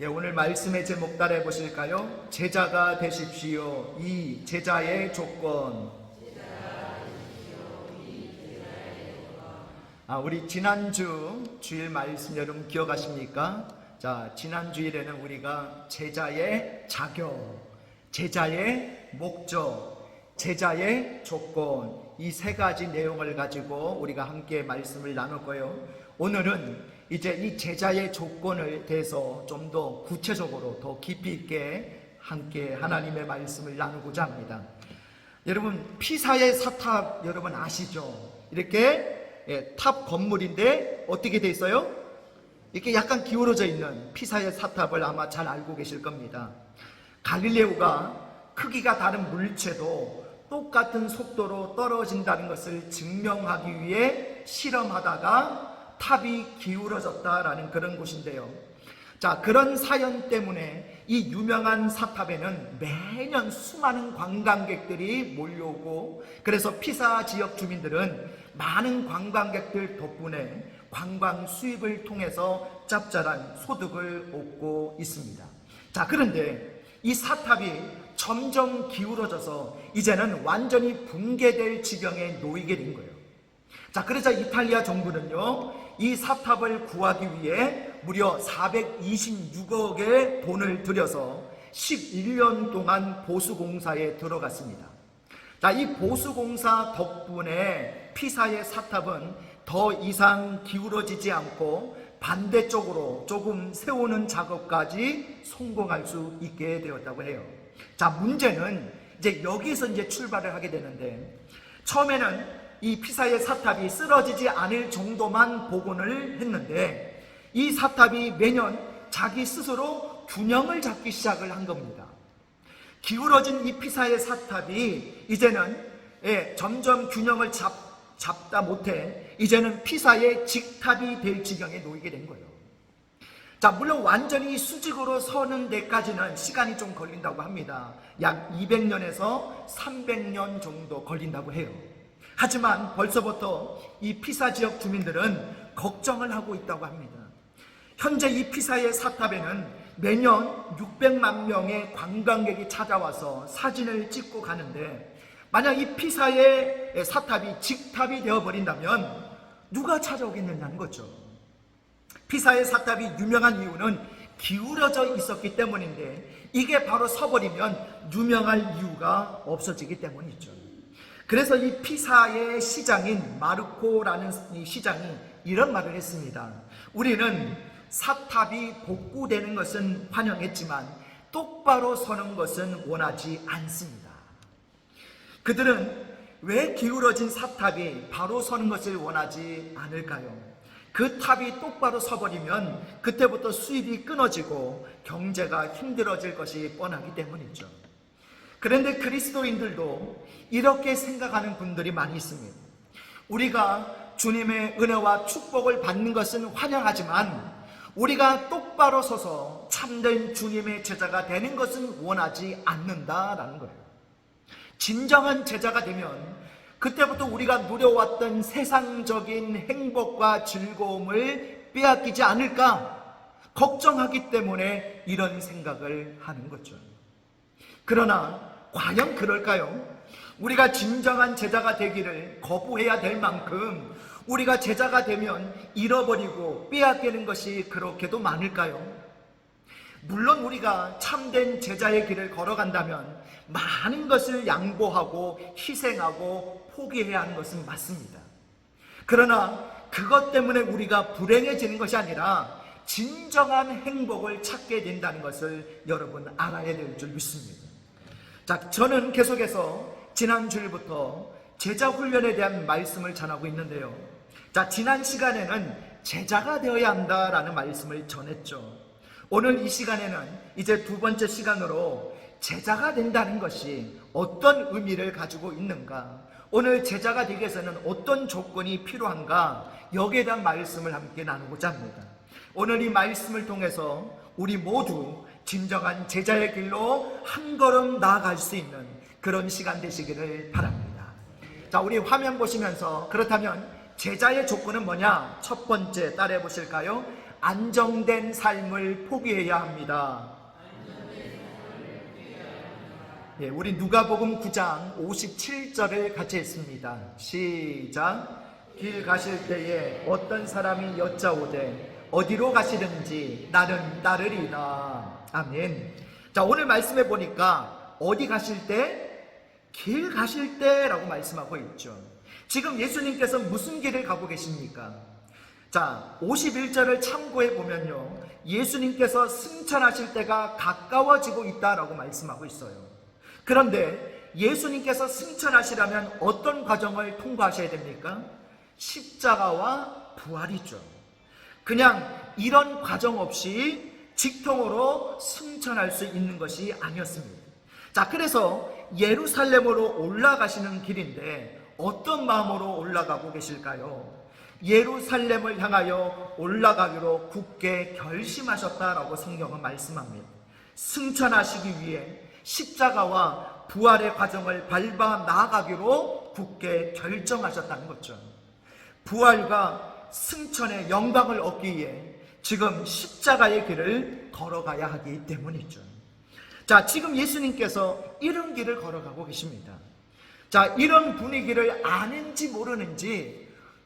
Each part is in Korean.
오늘 말씀의 제목 따라해 보실까요? 제자가 되십시오. 이 제자의 조건. 우리 지난주 주일 말씀 여러분 기억하십니까? 자, 지난 주일에는 우리가 제자의 자격, 제자의 목적, 제자의 조건, 이 세 가지 내용을 가지고 우리가 함께 말씀을 나눌 거예요. 오늘은 이제 이 제자의 조건을 대해서 좀 더 구체적으로 더 깊이 있게 함께 하나님의 말씀을 나누고자 합니다. 여러분, 피사의 사탑 여러분 아시죠? 이렇게 탑 건물인데 어떻게 돼 있어요? 이렇게 약간 기울어져 있는 피사의 사탑을 아마 잘 알고 계실 겁니다. 갈릴레오가 크기가 다른 물체도 똑같은 속도로 떨어진다는 것을 증명하기 위해 실험하다가 탑이 기울어졌다라는 그런 곳인데요. 자, 그런 사연 때문에 이 유명한 사탑에는 매년 수많은 관광객들이 몰려오고, 그래서 피사 지역 주민들은 많은 관광객들 덕분에 관광 수입을 통해서 짭짤한 소득을 얻고 있습니다. 자, 그런데 이 사탑이 점점 기울어져서 이제는 완전히 붕괴될 지경에 놓이게 된 거예요. 자, 그러자 이탈리아 정부는요, 이 사탑을 구하기 위해 무려 426억의 돈을 들여서 11년 동안 보수공사에 들어갔습니다. 자, 이 보수공사 덕분에 피사의 사탑은 더 이상 기울어지지 않고 반대쪽으로 조금 세우는 작업까지 성공할 수 있게 되었다고 해요. 자, 문제는 이제 여기서 이제 출발을 하게 되는데, 처음에는 이 피사의 사탑이 쓰러지지 않을 정도만 복원을 했는데, 이 사탑이 매년 자기 스스로 균형을 잡기 시작을 한 겁니다. 기울어진 이 피사의 사탑이 이제는 점점 균형을 잡다 못해 이제는 피사의 직탑이 될 지경에 놓이게 된 거예요. 자, 물론 완전히 수직으로 서는 데까지는 시간이 좀 걸린다고 합니다. 약 200년에서 300년 정도 걸린다고 해요. 하지만 벌써부터 이 피사 지역 주민들은 걱정을 하고 있다고 합니다. 현재 이 피사의 사탑에는 매년 600만 명의 관광객이 찾아와서 사진을 찍고 가는데, 만약 이 피사의 사탑이 직탑이 되어버린다면 누가 찾아오겠느냐는 거죠. 피사의 사탑이 유명한 이유는 기울어져 있었기 때문인데, 이게 바로 서버리면 유명할 이유가 없어지기 때문이죠. 그래서 이 피사의 시장인 마르코라는 이 시장이 이런 말을 했습니다. 우리는 사탑이 복구되는 것은 환영했지만 똑바로 서는 것은 원하지 않습니다. 그들은 왜 기울어진 사탑이 바로 서는 것을 원하지 않을까요? 그 탑이 똑바로 서버리면 그때부터 수입이 끊어지고 경제가 힘들어질 것이 뻔하기 때문이죠. 그런데 그리스도인들도 이렇게 생각하는 분들이 많이 있습니다. 우리가 주님의 은혜와 축복을 받는 것은 환영하지만 우리가 똑바로 서서 참된 주님의 제자가 되는 것은 원하지 않는다라는 거예요. 진정한 제자가 되면 그때부터 우리가 누려왔던 세상적인 행복과 즐거움을 빼앗기지 않을까 걱정하기 때문에 이런 생각을 하는 거죠. 그러나 과연 그럴까요? 우리가 진정한 제자가 되기를 거부해야 될 만큼 우리가 제자가 되면 잃어버리고 빼앗기는 것이 그렇게도 많을까요? 물론 우리가 참된 제자의 길을 걸어간다면 많은 것을 양보하고 희생하고 포기해야 하는 것은 맞습니다. 그러나 그것 때문에 우리가 불행해지는 것이 아니라 진정한 행복을 찾게 된다는 것을 여러분 알아야 될 줄 믿습니다. 자, 저는 계속해서 지난 주일부터 제자 훈련에 대한 말씀을 전하고 있는데요. 자, 지난 시간에는 제자가 되어야 한다라는 말씀을 전했죠. 오늘 이 시간에는 이제 두 번째 시간으로 제자가 된다는 것이 어떤 의미를 가지고 있는가, 오늘 제자가 되기 위해서는 어떤 조건이 필요한가, 여기에 대한 말씀을 함께 나누고자 합니다. 오늘 이 말씀을 통해서 우리 모두 진정한 제자의 길로 한 걸음 나아갈 수 있는 그런 시간 되시기를 바랍니다. 자, 우리 화면 보시면서 그렇다면 제자의 조건은 뭐냐? 첫 번째 따라해 보실까요? 안정된 삶을 포기해야 합니다. 예, 우리 누가복음 9장 57절을 같이 했습니다. 시작. 길 가실 때에 어떤 사람이 여짜오되 어디로 가시는지 나는 따르리라. 아멘. 자, 오늘 말씀해 보니까 어디 가실 때? 길 가실 때라고 말씀하고 있죠. 지금 예수님께서 무슨 길을 가고 계십니까? 자, 51절을 참고해 보면요, 예수님께서 승천하실 때가 가까워지고 있다라고 말씀하고 있어요. 그런데 예수님께서 승천하시려면 어떤 과정을 통과하셔야 됩니까? 십자가와 부활이죠. 그냥 이런 과정 없이 직통으로 승천할 수 있는 것이 아니었습니다. 자, 그래서 예루살렘으로 올라가시는 길인데 어떤 마음으로 올라가고 계실까요? 예루살렘을 향하여 올라가기로 굳게 결심하셨다라고 성경은 말씀합니다. 승천하시기 위해 십자가와 부활의 과정을 밟아 나아가기로 굳게 결정하셨다는 거죠. 부활과 승천의 영광을 얻기 위해 지금 십자가의 길을 걸어가야 하기 때문이죠. 자, 지금 예수님께서 이런 길을 걸어가고 계십니다. 자, 이런 분위기를 아는지 모르는지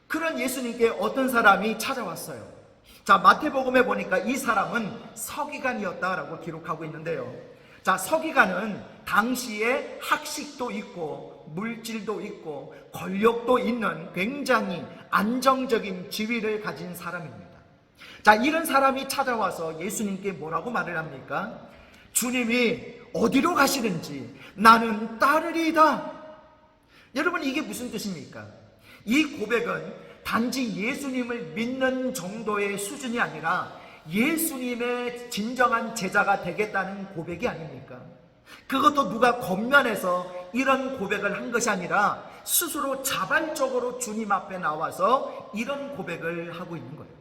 그런 예수님께 어떤 사람이 찾아왔어요. 자, 마태복음에 보니까 이 사람은 서기관이었다라고 기록하고 있는데요. 자, 서기관은 당시에 학식도 있고 물질도 있고 권력도 있는 굉장히 안정적인 지위를 가진 사람입니다. 자, 이런 사람이 찾아와서 예수님께 뭐라고 말을 합니까? 주님이 어디로 가시는지 나는 따르리이다. 여러분, 이게 무슨 뜻입니까? 이 고백은 단지 예수님을 믿는 정도의 수준이 아니라 예수님의 진정한 제자가 되겠다는 고백이 아닙니까? 그것도 누가 겉면에서 이런 고백을 한 것이 아니라 스스로 자발적으로 주님 앞에 나와서 이런 고백을 하고 있는 거예요.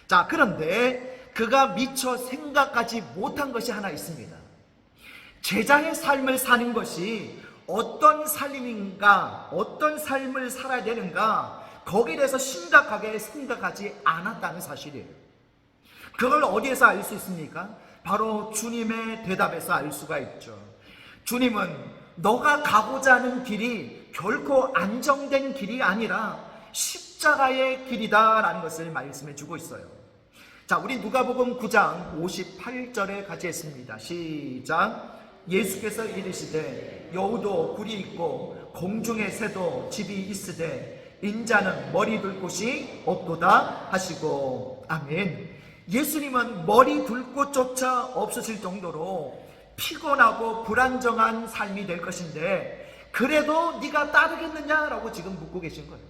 자, 그런데 그가 미처 생각하지 못한 것이 하나 있습니다. 제자의 삶을 사는 것이 어떤 삶인가, 어떤 삶을 살아야 되는가, 거기에 대해서 심각하게 생각하지 않았다는 사실이에요. 그걸 어디에서 알 수 있습니까? 바로 주님의 대답에서 알 수가 있죠. 주님은 너가 가고자 하는 길이 결코 안정된 길이 아니라 십자가의 길이다라는 것을 말씀해 주고 있어요. 자, 우리 누가복음 9장 58절에 같이 했습니다. 시작. 예수께서 이르시되 여우도 굴이 있고 공중의 새도 집이 있으되 인자는 머리 둘 곳이 없도다 하시고. 아멘. 예수님은 머리 둘 곳조차 없으실 정도로 피곤하고 불안정한 삶이 될 것인데 그래도 네가 따르겠느냐라고 지금 묻고 계신 거예요.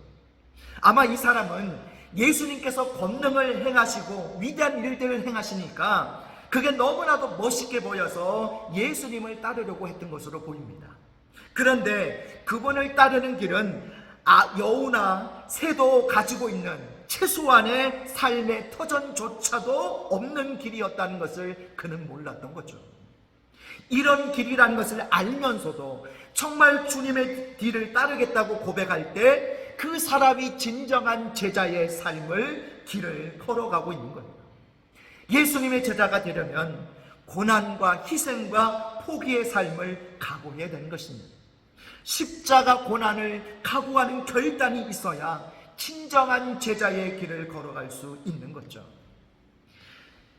아마 이 사람은 예수님께서 권능을 행하시고 위대한 일들을 행하시니까 그게 너무나도 멋있게 보여서 예수님을 따르려고 했던 것으로 보입니다. 그런데 그분을 따르는 길은 여우나 새도 가지고 있는 최소한의 삶의 터전조차도 없는 길이었다는 것을 그는 몰랐던 거죠. 이런 길이라는 것을 알면서도 정말 주님의 뒤를 따르겠다고 고백할 때 그 사람이 진정한 제자의 삶을 길을 걸어가고 있는 거예요. 예수님의 제자가 되려면 고난과 희생과 포기의 삶을 각오해야 되는 것입니다. 십자가 고난을 각오하는 결단이 있어야 진정한 제자의 길을 걸어갈 수 있는 거죠.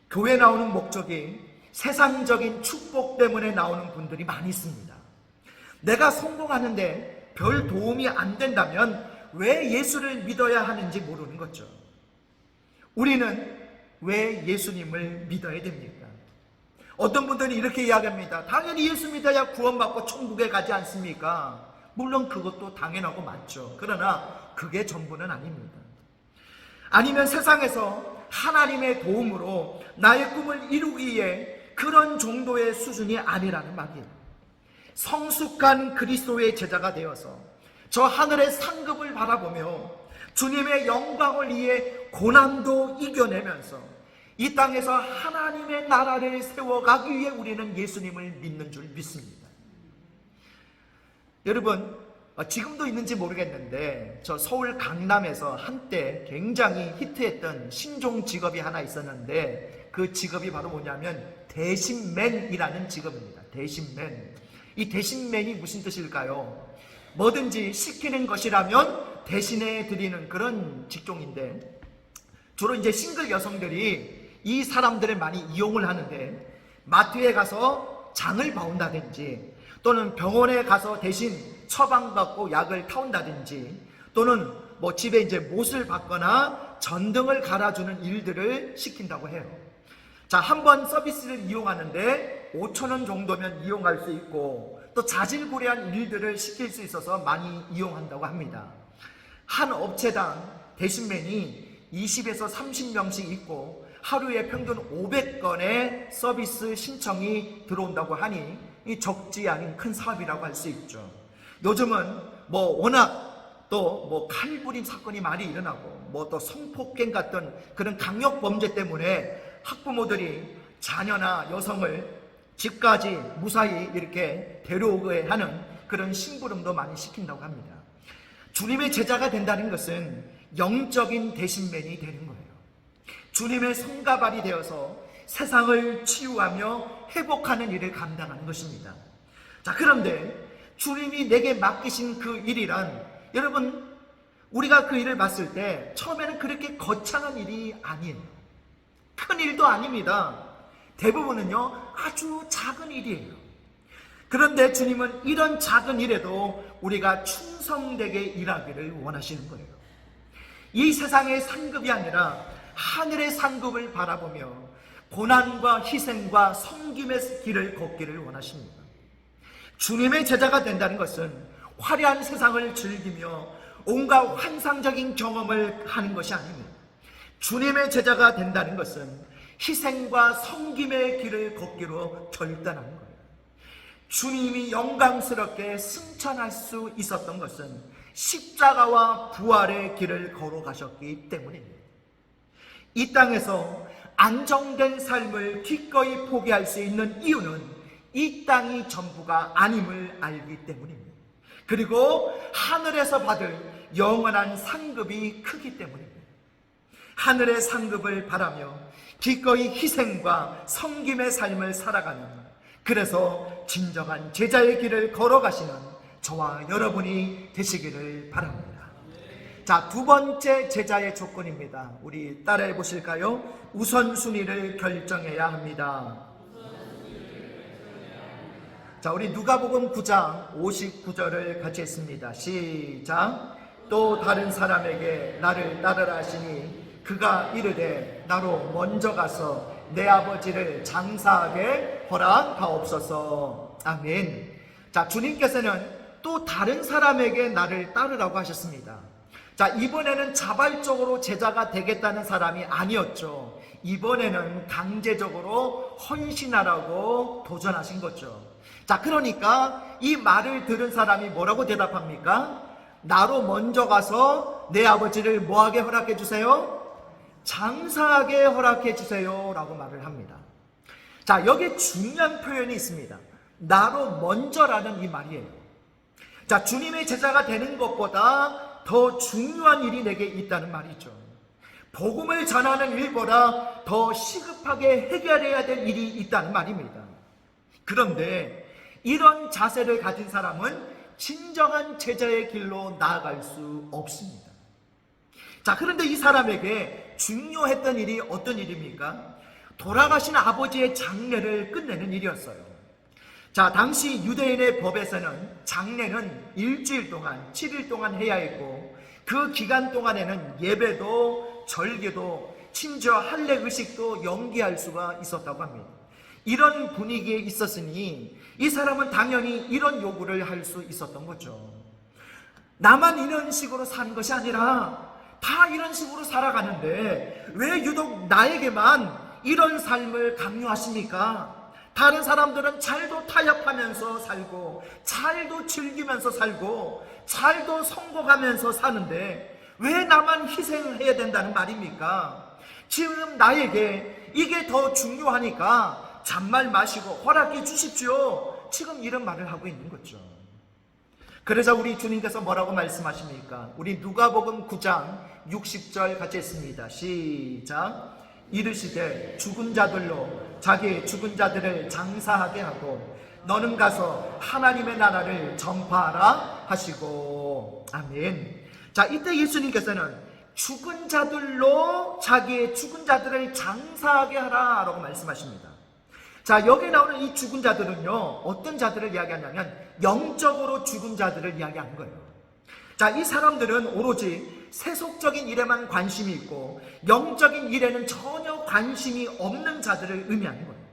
교회 나오는 목적이 세상적인 축복 때문에 나오는 분들이 많이 있습니다. 내가 성공하는데 별 도움이 안 된다면 왜 예수를 믿어야 하는지 모르는 거죠. 우리는 왜 예수님을 믿어야 됩니까? 어떤 분들은 이렇게 이야기합니다. 당연히 예수 믿어야 구원받고 천국에 가지 않습니까? 물론 그것도 당연하고 맞죠. 그러나 그게 전부는 아닙니다. 아니면 세상에서 하나님의 도움으로 나의 꿈을 이루기 위해 그런 정도의 수준이 아니라는 말이에요. 성숙한 그리스도의 제자가 되어서 저 하늘의 상급을 바라보며 주님의 영광을 위해 고난도 이겨내면서 이 땅에서 하나님의 나라를 세워가기 위해 우리는 예수님을 믿는 줄 믿습니다. 여러분, 지금도 있는지 모르겠는데 저 서울 강남에서 한때 굉장히 히트했던 신종 직업이 하나 있었는데 그 직업이 바로 뭐냐면 대신맨이라는 직업입니다. 대신맨. 이 대신맨이 무슨 뜻일까요? 뭐든지 시키는 것이라면 대신해 드리는 그런 직종인데 주로 이제 싱글 여성들이 이 사람들을 많이 이용을 하는데 마트에 가서 장을 봐온다든지 또는 병원에 가서 대신 처방받고 약을 타온다든지 또는 뭐 집에 이제 못을 받거나 전등을 갈아주는 일들을 시킨다고 해요. 자, 한번 서비스를 이용하는데 5,000원 정도면 이용할 수 있고 또 자질구레한 일들을 시킬 수 있어서 많이 이용한다고 합니다. 한 업체당 대신맨이 20에서 30명씩 있고 하루에 평균 500건의 서비스 신청이 들어온다고 하니 이 적지 않은 큰 사업이라고 할 수 있죠. 요즘은 뭐 워낙 또 뭐 칼부림 사건이 많이 일어나고 뭐 또 성폭행 같은 그런 강력 범죄 때문에 학부모들이 자녀나 여성을 집까지 무사히 이렇게 데려오게 하는 그런 심부름도 많이 시킨다고 합니다. 주님의 제자가 된다는 것은 영적인 대신맨이 되는 거예요. 주님의 손가발이 되어서 세상을 치유하며 회복하는 일을 감당하는 것입니다. 자, 그런데 주님이 내게 맡기신 그 일이란 여러분 우리가 그 일을 봤을 때 처음에는 그렇게 거창한 일이 아니에요. 큰 일도 아닙니다. 대부분은요 아주 작은 일이에요. 그런데 주님은 이런 작은 일에도 우리가 충성되게 일하기를 원하시는 거예요. 이 세상의 상급이 아니라 하늘의 상급을 바라보며 고난과 희생과 섬김의 길을 걷기를 원하십니다. 주님의 제자가 된다는 것은 화려한 세상을 즐기며 온갖 환상적인 경험을 하는 것이 아닙니다. 주님의 제자가 된다는 것은 희생과 섬김의 길을 걷기로 결단하는 거예요. 주님이 영광스럽게 승천할 수 있었던 것은 십자가와 부활의 길을 걸어가셨기 때문입니다. 이 땅에서 안정된 삶을 기꺼이 포기할 수 있는 이유는 이 땅이 전부가 아님을 알기 때문입니다. 그리고 하늘에서 받을 영원한 상급이 크기 때문입니다. 하늘의 상급을 바라며 기꺼이 희생과 섬김의 삶을 살아가는, 그래서 진정한 제자의 길을 걸어가시는 저와 여러분이 되시기를 바랍니다. 자, 두 번째 제자의 조건입니다. 우리 따라해 보실까요? 우선순위를 결정해야 합니다. 자, 우리 누가복음 9장 59절을 같이 했습니다. 시작. 또 다른 사람에게 나를 따르라 하시니 그가 이르되 나로 먼저 가서 내 아버지를 장사하게 허락하옵소서. 아멘. 자, 주님께서는 또 다른 사람에게 나를 따르라고 하셨습니다. 자, 이번에는 자발적으로 제자가 되겠다는 사람이 아니었죠. 이번에는 강제적으로 헌신하라고 도전하신 거죠. 자, 그러니까 이 말을 들은 사람이 뭐라고 대답합니까? 나로 먼저 가서 내 아버지를 뭐하게 허락해 주세요? 장사하게 허락해 주세요 라고 말을 합니다. 자, 여기 중요한 표현이 있습니다. 나로 먼저라는 이 말이에요. 자, 주님의 제자가 되는 것보다 더 중요한 일이 내게 있다는 말이죠. 복음을 전하는 일보다 더 시급하게 해결해야 될 일이 있다는 말입니다. 그런데 이런 자세를 가진 사람은 진정한 제자의 길로 나아갈 수 없습니다. 자, 그런데 이 사람에게 중요했던 일이 어떤 일입니까? 돌아가신 아버지의 장례를 끝내는 일이었어요. 자, 당시 유대인의 법에서는 장례는 일주일 동안, 7일 동안 해야 했고, 그 기간 동안에는 예배도 절기도 심지어 할례 의식도 연기할 수가 있었다고 합니다. 이런 분위기에 있었으니 이 사람은 당연히 이런 요구를 할 수 있었던 거죠. 나만 이런 식으로 사는 것이 아니라 다 이런 식으로 살아가는데 왜 유독 나에게만 이런 삶을 강요하십니까? 다른 사람들은 잘도 타협하면서 살고 잘도 즐기면서 살고 잘도 성공하면서 사는데 왜 나만 희생해야 된다는 말입니까? 지금 나에게 이게 더 중요하니까 잔말 마시고 허락해 주십시오. 지금 이런 말을 하고 있는 거죠. 그래서 우리 주님께서 뭐라고 말씀하십니까? 우리 누가복음 9장 60절 같이 했습니다. 시작. 이르시되 죽은 자들로 자기 죽은 자들을 장사하게 하고 너는 가서 하나님의 나라를 전파하라 하시고. 아멘. 자, 이때 예수님께서는 죽은 자들로 자기의 죽은 자들을 장사하게 하라 라고 말씀하십니다. 자, 여기 나오는 이 죽은 자들은요, 어떤 자들을 이야기하냐면 영적으로 죽은 자들을 이야기하는 거예요. 자, 이 사람들은 오로지 세속적인 일에만 관심이 있고 영적인 일에는 전혀 관심이 없는 자들을 의미하는 거예요.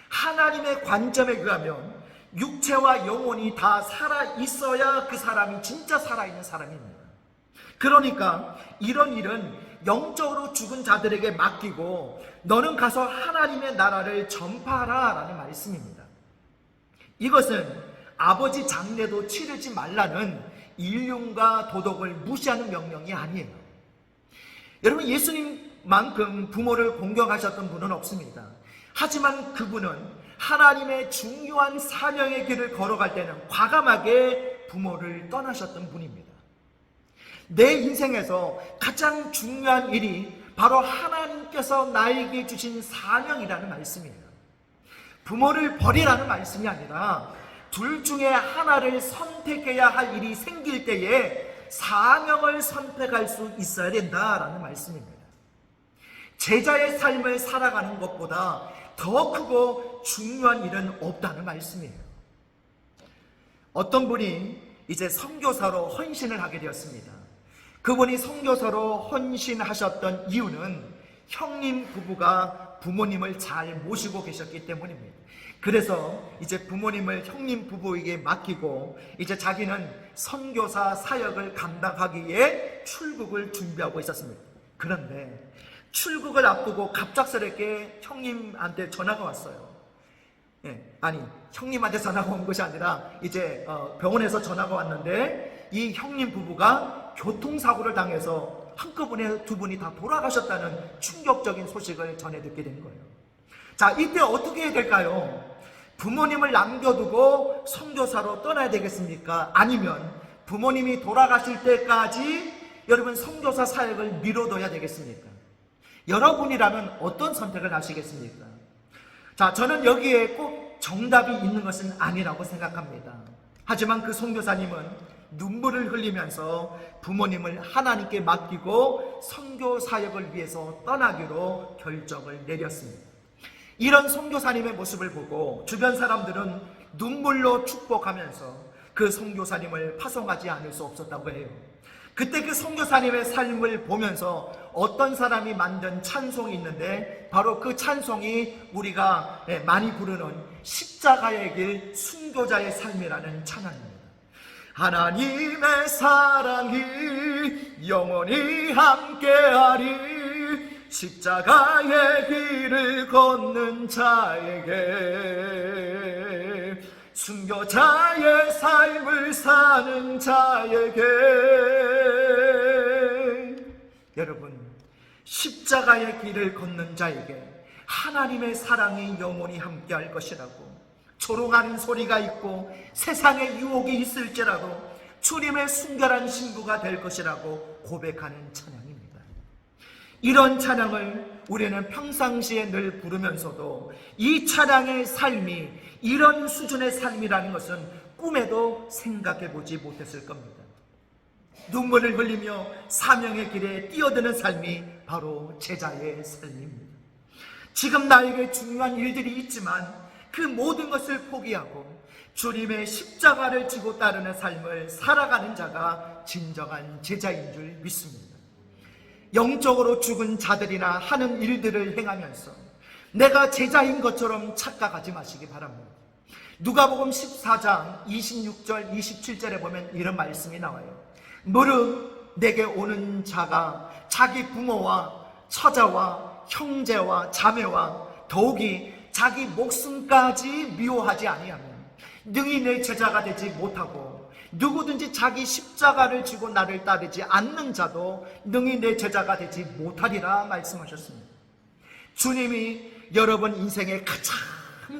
하나님의 관점에 의하면 육체와 영혼이 다 살아있어야 그 사람이 진짜 살아있는 사람입니다. 그러니까 이런 일은 영적으로 죽은 자들에게 맡기고 너는 가서 하나님의 나라를 전파하라 라는 말씀입니다. 이것은 아버지 장례도 치르지 말라는 인륜과 도덕을 무시하는 명령이 아니에요. 여러분, 예수님만큼 부모를 공경하셨던 분은 없습니다. 하지만 그분은 하나님의 중요한 사명의 길을 걸어갈 때는 과감하게 부모를 떠나셨던 분입니다. 내 인생에서 가장 중요한 일이 바로 하나님께서 나에게 주신 사명이라는 말씀이에요. 부모를 버리라는 말씀이 아니라 둘 중에 하나를 선택해야 할 일이 생길 때에 사명을 선택할 수 있어야 된다라는 말씀입니다. 제자의 삶을 살아가는 것보다 더 크고 중요한 일은 없다는 말씀이에요. 어떤 분이 이제 선교사로 헌신을 하게 되었습니다. 그분이 선교사로 헌신하셨던 이유는 형님 부부가 부모님을 잘 모시고 계셨기 때문입니다. 그래서 이제 부모님을 형님 부부에게 맡기고 이제 자기는 선교사 사역을 감당하기 위해 출국을 준비하고 있었습니다. 그런데 출국을 앞두고 갑작스럽게 형님한테 전화가 왔어요. 아니, 형님한테 전화가 온 것이 아니라 이제 병원에서 전화가 왔는데 이 형님 부부가 교통사고를 당해서 한꺼번에 두 분이 다 돌아가셨다는 충격적인 소식을 전해 듣게 된 거예요. 자, 이때 어떻게 해야 될까요? 부모님을 남겨두고 선교사로 떠나야 되겠습니까? 아니면 부모님이 돌아가실 때까지 여러분 선교사 사역을 미뤄둬야 되겠습니까? 여러분이라면 어떤 선택을 하시겠습니까? 자, 저는 여기에 꼭 정답이 있는 것은 아니라고 생각합니다. 하지만 그 선교사님은 눈물을 흘리면서 부모님을 하나님께 맡기고 선교 사역을 위해서 떠나기로 결정을 내렸습니다. 이런 선교사님의 모습을 보고 주변 사람들은 눈물로 축복하면서 그 선교사님을 파송하지 않을 수 없었다고 해요. 그때 그 선교사님의 삶을 보면서 어떤 사람이 만든 찬송이 있는데 바로 그 찬송이 우리가 많이 부르는 십자가의 길 순교자의 삶이라는 찬양입니다. 하나님의 사랑이 영원히 함께하리 십자가의 길을 걷는 자에게 순교자의 삶을 사는 자에게. 여러분, 십자가의 길을 걷는 자에게 하나님의 사랑이 영원히 함께할 것이라고, 조롱하는 소리가 있고 세상의 유혹이 있을지라도 주님의 순결한 신부가 될 것이라고 고백하는 찬양입니다. 이런 찬양을 우리는 평상시에 늘 부르면서도 이 찬양의 삶이 이런 수준의 삶이라는 것은 꿈에도 생각해 보지 못했을 겁니다. 눈물을 흘리며 사명의 길에 뛰어드는 삶이 바로 제자의 삶입니다. 지금 나에게 중요한 일들이 있지만 그 모든 것을 포기하고 주님의 십자가를 지고 따르는 삶을 살아가는 자가 진정한 제자인 줄 믿습니다. 영적으로 죽은 자들이나 하는 일들을 행하면서 내가 제자인 것처럼 착각하지 마시기 바랍니다. 누가복음 14장 26절 27절에 보면 이런 말씀이 나와요. 무릇 내게 오는 자가 자기 부모와 처자와 형제와 자매와 더욱이 자기 목숨까지 미워하지 아니하면 능히 내 제자가 되지 못하고, 누구든지 자기 십자가를 지고 나를 따르지 않는 자도 능히 내 제자가 되지 못하리라 말씀하셨습니다. 주님이 여러분 인생의 가장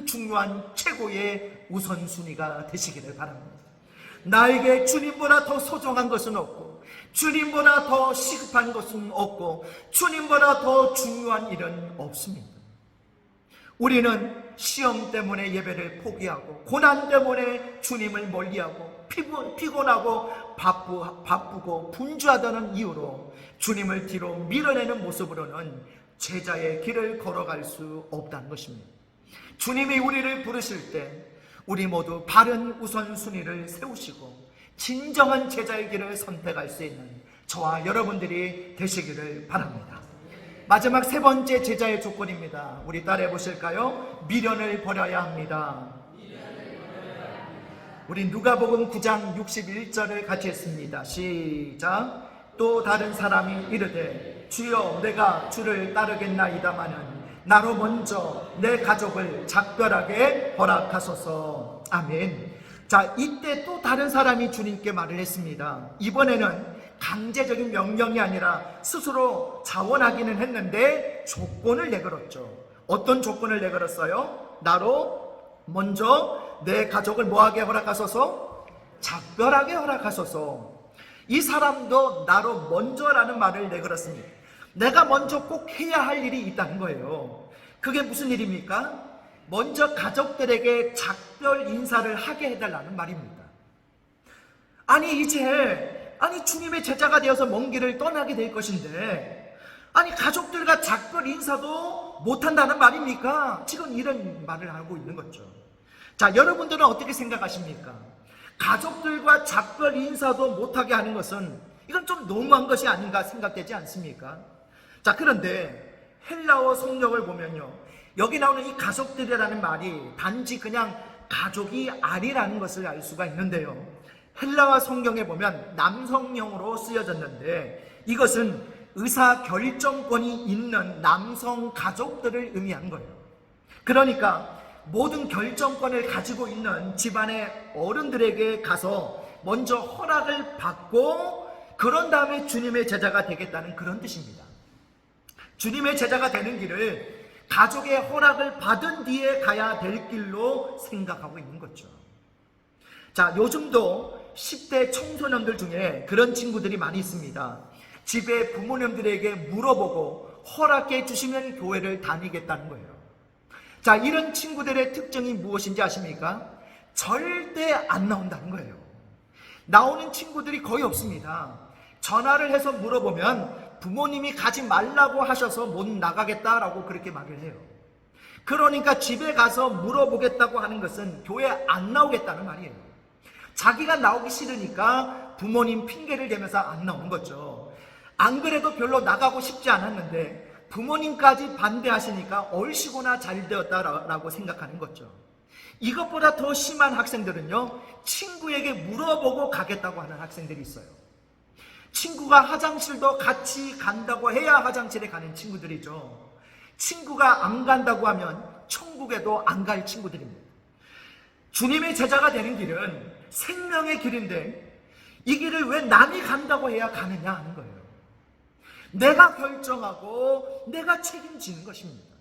중요한 최고의 우선순위가 되시기를 바랍니다. 나에게 주님보다 더 소중한 것은 없고, 주님보다 더 시급한 것은 없고, 주님보다 더 중요한 일은 없습니다. 우리는 시험 때문에 예배를 포기하고, 고난 때문에 주님을 멀리하고, 피곤하고 바쁘고 분주하다는 이유로 주님을 뒤로 밀어내는 모습으로는 제자의 길을 걸어갈 수 없다는 것입니다. 주님이 우리를 부르실 때 우리 모두 바른 우선순위를 세우시고 진정한 제자의 길을 선택할 수 있는 저와 여러분들이 되시기를 바랍니다. 마지막 세 번째 제자의 조건입니다. 우리 따라해 보실까요? 미련을 버려야 합니다. 우리 누가복음 9장 61절을 같이 했습니다. 시작. 또 다른 사람이 이르되 주여 내가 주를 따르겠나이다마는 나로 먼저 내 가족을 작별하게 허락하소서. 아멘. 자, 이때 또 다른 사람이 주님께 말을 했습니다. 이번에는 강제적인 명령이 아니라 스스로 자원하기는 했는데 조건을 내걸었죠. 어떤 조건을 내걸었어요? 나로 먼저 내 가족을 뭐하게 허락하소서? 작별하게 허락하소서. 이 사람도 나로 먼저라는 말을 내걸었습니다. 내가 먼저 꼭 해야 할 일이 있다는 거예요. 그게 무슨 일입니까? 먼저 가족들에게 작별 인사를 하게 해달라는 말입니다. 아니 주님의 제자가 되어서 먼 길을 떠나게 될 것인데, 아니 가족들과 작별 인사도 못한다는 말입니까? 지금 이런 말을 하고 있는 거죠. 자, 여러분들은 어떻게 생각하십니까? 가족들과 작별 인사도 못하게 하는 것은 이건 좀 너무한 것이 아닌가 생각되지 않습니까? 자, 그런데 헬라어 성경을 보면요, 여기 나오는 이 가족들이라는 말이 단지 그냥 가족이 아니라는 것을 알 수가 있는데요, 헬라어 성경에 보면 남성형으로 쓰여졌는데 이것은 의사 결정권이 있는 남성 가족들을 의미한 거예요. 그러니까 모든 결정권을 가지고 있는 집안의 어른들에게 가서 먼저 허락을 받고 그런 다음에 주님의 제자가 되겠다는 그런 뜻입니다. 주님의 제자가 되는 길을 가족의 허락을 받은 뒤에 가야 될 길로 생각하고 있는 거죠. 자, 요즘도 10대 청소년들 중에 그런 친구들이 많이 있습니다. 집에 부모님들에게 물어보고 허락해 주시면 교회를 다니겠다는 거예요. 자, 이런 친구들의 특징이 무엇인지 아십니까? 절대 안 나온다는 거예요. 나오는 친구들이 거의 없습니다. 전화를 해서 물어보면 부모님이 가지 말라고 하셔서 못 나가겠다라고 그렇게 말을 해요. 그러니까 집에 가서 물어보겠다고 하는 것은 교회 안 나오겠다는 말이에요. 자기가 나오기 싫으니까 부모님 핑계를 대면서 안 나오는 거죠. 안 그래도 별로 나가고 싶지 않았는데 부모님까지 반대하시니까 얼씨구나 잘 되었다라고 생각하는 거죠. 이것보다 더 심한 학생들은요, 친구에게 물어보고 가겠다고 하는 학생들이 있어요. 친구가 화장실도 같이 간다고 해야 화장실에 가는 친구들이죠. 친구가 안 간다고 하면 천국에도 안 갈 친구들입니다. 주님의 제자가 되는 길은 생명의 길인데 이 길을 왜 남이 간다고 해야 가느냐 하는 거예요. 내가 결정하고 내가 책임지는 것입니다.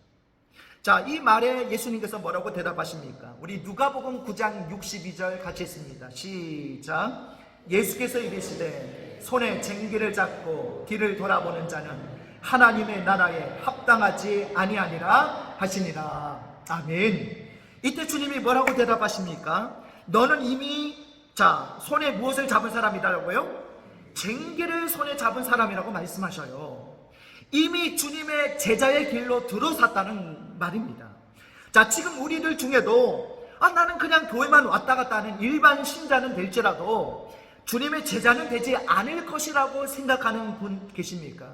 자, 이 말에 예수님께서 뭐라고 대답하십니까? 우리 누가복음 9장 62절 같이 했습니다. 시작. 예수께서 이르시되 손에 쟁기를 잡고 길을 돌아보는 자는 하나님의 나라에 합당하지 아니하니라 하시니라. 아멘. 이때 주님이 뭐라고 대답하십니까? 너는 이미 손에 무엇을 잡은 사람이라고요? 쟁기를 손에 잡은 사람이라고 말씀하셔요. 이미 주님의 제자의 길로 들어섰다는 말입니다. 자, 지금 우리들 중에도 나는 그냥 교회만 왔다 갔다 하는 일반 신자는 될지라도 주님의 제자는 되지 않을 것이라고 생각하는 분 계십니까?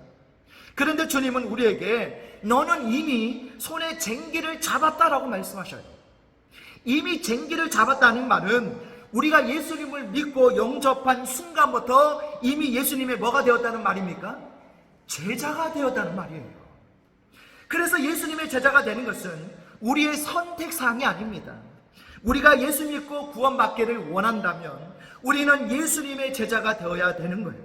그런데 주님은 우리에게 너는 이미 손에 쟁기를 잡았다라고 말씀하셔요. 이미 쟁기를 잡았다는 말은 우리가 예수님을 믿고 영접한 순간부터 이미 예수님의 뭐가 되었다는 말입니까? 제자가 되었다는 말이에요. 그래서 예수님의 제자가 되는 것은 우리의 선택사항이 아닙니다. 우리가 예수 믿고 구원받기를 원한다면 우리는 예수님의 제자가 되어야 되는 거예요.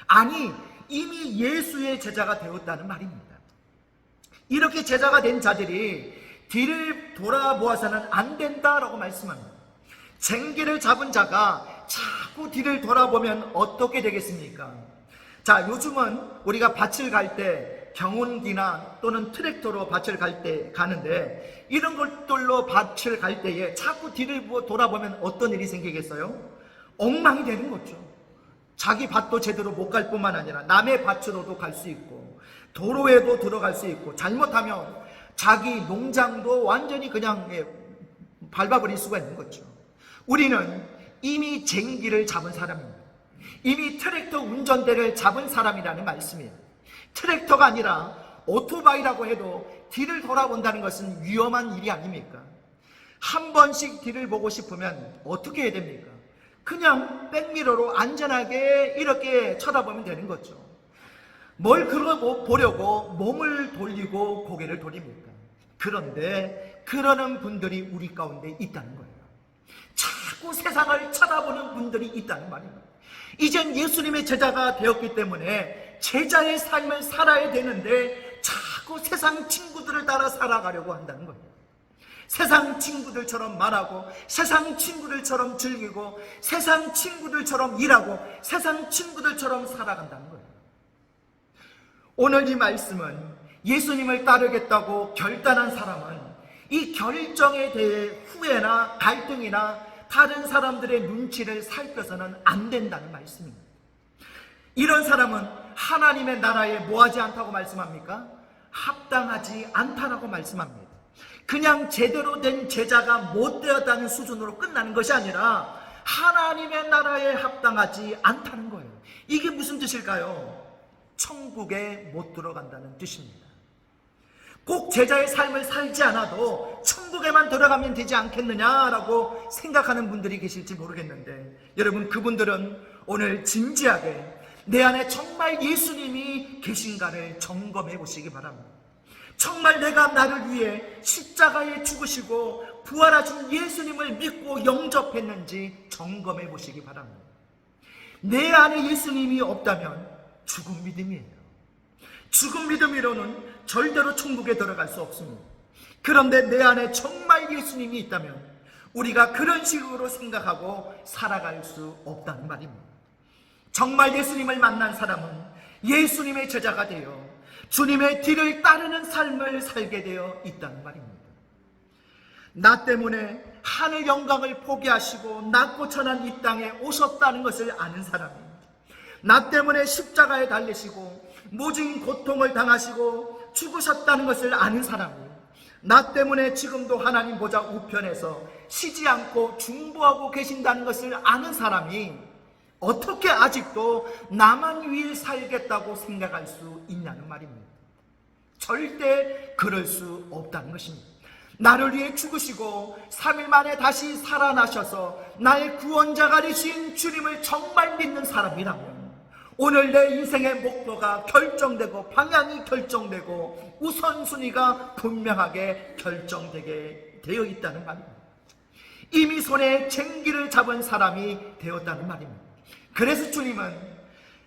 아니, 이미 예수의 제자가 되었다는 말입니다. 이렇게 제자가 된 자들이 뒤를 돌아보아서는 안 된다라고 말씀합니다. 쟁기를 잡은 자가 자꾸 뒤를 돌아보면 어떻게 되겠습니까? 자, 요즘은 우리가 밭을 갈 때 경운기나 또는 트랙터로 밭을 갈 때 가는데, 이런 것들로 밭을 갈 때에 자꾸 뒤를 돌아보면 어떤 일이 생기겠어요? 엉망이 되는 거죠. 자기 밭도 제대로 못 갈 뿐만 아니라 남의 밭으로도 갈 수 있고 도로에도 들어갈 수 있고, 잘못하면 자기 농장도 완전히 그냥 밟아버릴 수가 있는 거죠. 우리는 이미 쟁기를 잡은 사람입니다. 이미 트랙터 운전대를 잡은 사람이라는 말씀이에요. 트랙터가 아니라 오토바이라고 해도 뒤를 돌아본다는 것은 위험한 일이 아닙니까? 한 번씩 뒤를 보고 싶으면 어떻게 해야 됩니까? 그냥 백미러로 안전하게 이렇게 쳐다보면 되는 거죠. 뭘 그거 보려고 몸을 돌리고 고개를 돌립니까? 그런데 그러는 분들이 우리 가운데 있다는 거예요. 자꾸 세상을 쳐다보는 분들이 있다는 말입니다. 이젠 예수님의 제자가 되었기 때문에 제자의 삶을 살아야 되는데 자꾸 세상 친구들을 따라 살아가려고 한다는 거예요. 세상 친구들처럼 말하고, 세상 친구들처럼 즐기고, 세상 친구들처럼 일하고, 세상 친구들처럼 살아간다는 거예요. 오늘 이 말씀은 예수님을 따르겠다고 결단한 사람은 이 결정에 대해 후회나 갈등이나 다른 사람들의 눈치를 살펴서는 안 된다는 말씀입니다. 이런 사람은 하나님의 나라에 뭐하지 않다고 말씀합니까? 합당하지 않다라고 말씀합니다. 그냥 제대로 된 제자가 못 되었다는 수준으로 끝나는 것이 아니라 하나님의 나라에 합당하지 않다는 거예요. 이게 무슨 뜻일까요? 천국에 못 들어간다는 뜻입니다. 꼭 제자의 삶을 살지 않아도 천국에만 들어가면 되지 않겠느냐라고 생각하는 분들이 계실지 모르겠는데, 여러분, 그분들은 오늘 진지하게 내 안에 정말 예수님이 계신가를 점검해 보시기 바랍니다. 정말 내가 나를 위해 십자가에 죽으시고 부활하신 예수님을 믿고 영접했는지 점검해 보시기 바랍니다. 내 안에 예수님이 없다면 죽은 믿음이에요. 죽은 믿음으로는 절대로 천국에 들어갈 수 없습니다. 그런데 내 안에 정말 예수님이 있다면 우리가 그런 식으로 생각하고 살아갈 수 없다는 말입니다. 정말 예수님을 만난 사람은 예수님의 제자가 되어 주님의 뒤를 따르는 삶을 살게 되어 있다는 말입니다. 나 때문에 하늘 영광을 포기하시고 낮고 천한 이 땅에 오셨다는 것을 아는 사람입니다. 나 때문에 십자가에 달리시고 모진 고통을 당하시고 죽으셨다는 것을 아는 사람이에요. 나 때문에 지금도 하나님 보좌 우편에서 쉬지 않고 중보하고 계신다는 것을 아는 사람이 어떻게 아직도 나만 위해 살겠다고 생각할 수 있냐는 말입니다. 절대 그럴 수 없다는 것입니다. 나를 위해 죽으시고 3일 만에 다시 살아나셔서 나의 구원자가 되신 주님을 정말 믿는 사람이라면 오늘 내 인생의 목표가 결정되고 방향이 결정되고 우선순위가 분명하게 결정되게 되어 있다는 말입니다. 이미 손에 쟁기를 잡은 사람이 되었다는 말입니다. 그래서 주님은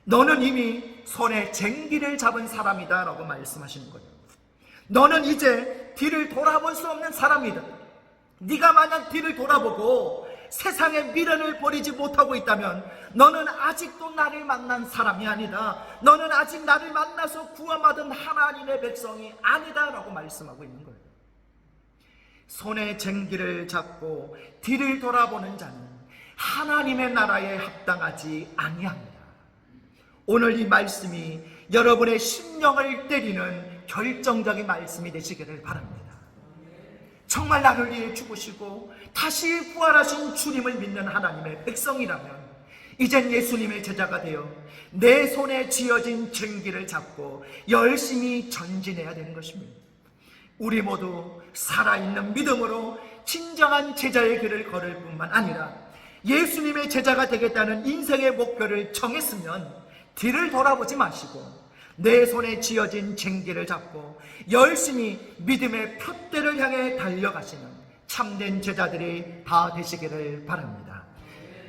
너는 이미 손에 쟁기를 잡은 사람이다 라고 말씀하시는 거예요. 너는 이제 뒤를 돌아볼 수 없는 사람이다. 네가 만약 뒤를 돌아보고 세상의 미련을 버리지 못하고 있다면 너는 아직도 나를 만난 사람이 아니다. 너는 아직 나를 만나서 구원받은 하나님의 백성이 아니다 라고 말씀하고 있는 거예요. 손에 쟁기를 잡고 뒤를 돌아보는 자는 하나님의 나라에 합당하지 아니합니다. 오늘 이 말씀이 여러분의 심령을 때리는 결정적인 말씀이 되시기를 바랍니다. 정말 나를 위해 죽으시고 다시 부활하신 주님을 믿는 하나님의 백성이라면 이젠 예수님의 제자가 되어 내 손에 쥐어진 쟁기를 잡고 열심히 전진해야 되는 것입니다. 우리 모두 살아있는 믿음으로 진정한 제자의 길을 걸을 뿐만 아니라 예수님의 제자가 되겠다는 인생의 목표를 정했으면 뒤를 돌아보지 마시고 내 손에 쥐어진 쟁기를 잡고 열심히 믿음의 푯대를 향해 달려가시는 참된 제자들이 다 되시기를 바랍니다.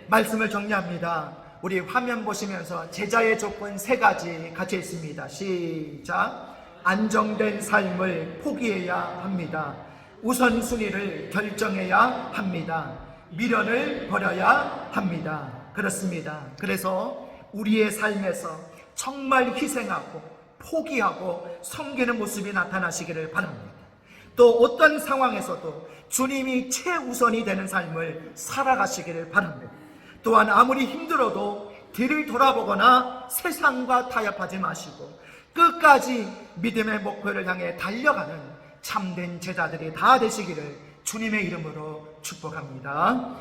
말씀을 정리합니다. 우리 화면 보시면서 제자의 조건 3가지 같이 있습니다. 시작. 안정된 삶을 포기해야 합니다. 우선순위를 결정해야 합니다. 미련을 버려야 합니다. 그렇습니다. 그래서 우리의 삶에서 정말 희생하고 포기하고 섬기는 모습이 나타나시기를 바랍니다. 또 어떤 상황에서도 주님이 최우선이 되는 삶을 살아가시기를 바랍니다. 또한 아무리 힘들어도 뒤를 돌아보거나 세상과 타협하지 마시고 끝까지 믿음의 목표를 향해 달려가는 참된 제자들이 다 되시기를 주님의 이름으로 축복합니다.